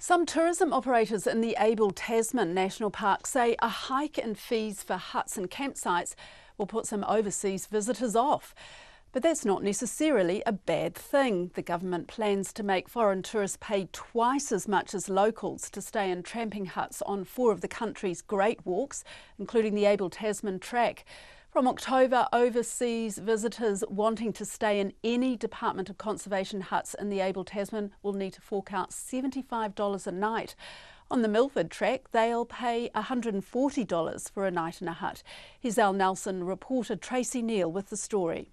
Some tourism operators in the Abel Tasman National Park say a hike in fees for huts and campsites will put some overseas visitors off. But that's not necessarily a bad thing. The government plans to make foreign tourists pay twice as much as locals to stay in tramping huts on 4 of the country's great walks, including the Abel Tasman track. From October, overseas visitors wanting to stay in any Department of Conservation huts in the Abel Tasman will need to fork out $75 a night. On the Milford track, they'll pay $140 for a night in a hut. Here's our Nelson reporter Tracy Neal with the story.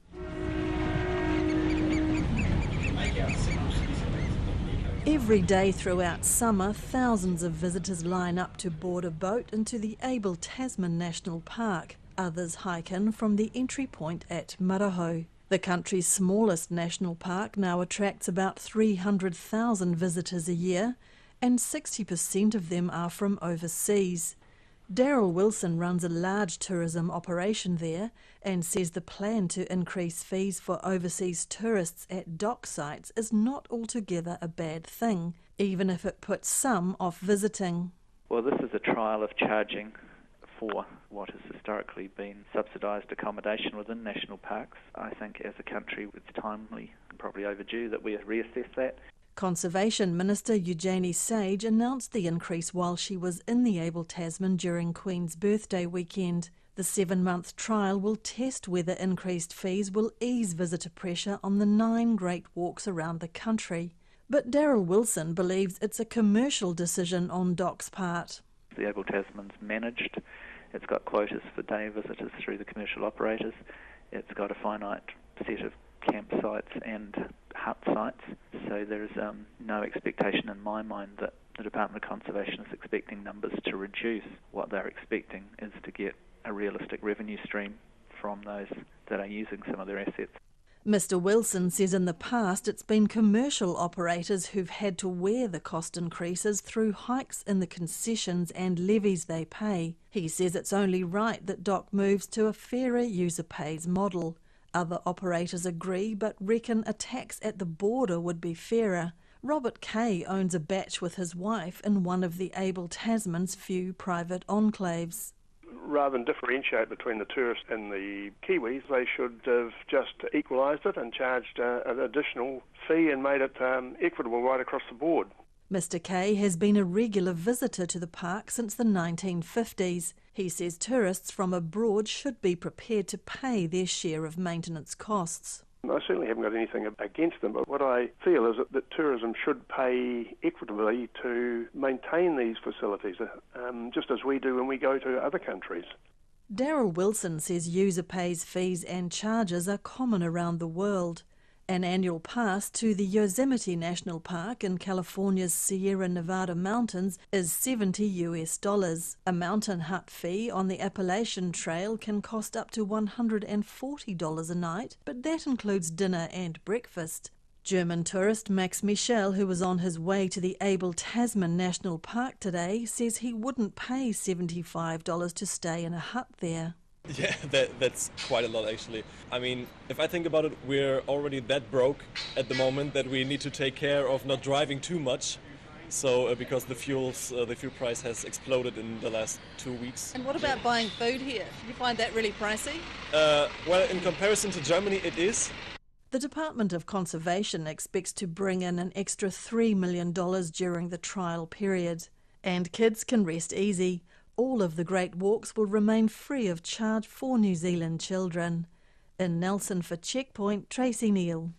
Every day throughout summer, thousands of visitors line up to board a boat into the Abel Tasman National Park. Others hike in from the entry point at Maraho. The country's smallest national park now attracts about 300,000 visitors a year, and 60% of them are from overseas. Daryl Wilson runs a large tourism operation there and says the plan to increase fees for overseas tourists at dock sites is not altogether a bad thing, even if it puts some off visiting. Well, this is a trial of charging for what has historically been subsidised accommodation within national parks. I think as a country it's timely and probably overdue that we reassess that. Conservation Minister Eugenie Sage announced the increase while she was in the Abel Tasman during Queen's birthday weekend. The 7-month trial will test whether increased fees will ease visitor pressure on the 9 great walks around the country. But Daryl Wilson believes it's a commercial decision on DOC's part. The Abel Tasman's managed. It's got quotas for day visitors through the commercial operators. It's got a finite set of campsites and hut sites. So there is no expectation in my mind that the Department of Conservation is expecting numbers to reduce. What they're expecting is to get a realistic revenue stream from those that are using some of their assets. Mr Wilson says in the past it's been commercial operators who've had to wear the cost increases through hikes in the concessions and levies they pay. He says it's only right that DOC moves to a fairer user pays model. Other operators agree but reckon a tax at the border would be fairer. Robert Kay owns a batch with his wife in one of the Abel Tasman's few private enclaves. Rather than differentiate between the tourists and the Kiwis, they should have just equalised it and charged an additional fee and made it equitable right across the board. Mr Kay has been a regular visitor to the park since the 1950s. He says tourists from abroad should be prepared to pay their share of maintenance costs. I certainly haven't got anything against them, but what I feel is that tourism should pay equitably to maintain these facilities, just as we do when we go to other countries. Daryl Wilson says user pays fees and charges are common around the world. An annual pass to the Yosemite National Park in California's Sierra Nevada mountains is $70. A mountain hut fee on the Appalachian Trail can cost up to $140 a night, but that includes dinner and breakfast. German tourist Max Michel, who was on his way to the Abel Tasman National Park today, says he wouldn't pay $75 to stay in a hut there. Yeah, that's quite a lot actually. I mean, if I think about it, we're already that broke at the moment that we need to take care of not driving too much. So because the fuel price has exploded in the last 2 weeks. And what about buying food here? Do you find that really pricey? Well, in comparison to Germany, it is. The Department of Conservation expects to bring in an extra $3 million during the trial period. And kids can rest easy. All of the great walks will remain free of charge for New Zealand children. In Nelson for Checkpoint, Tracy Neal.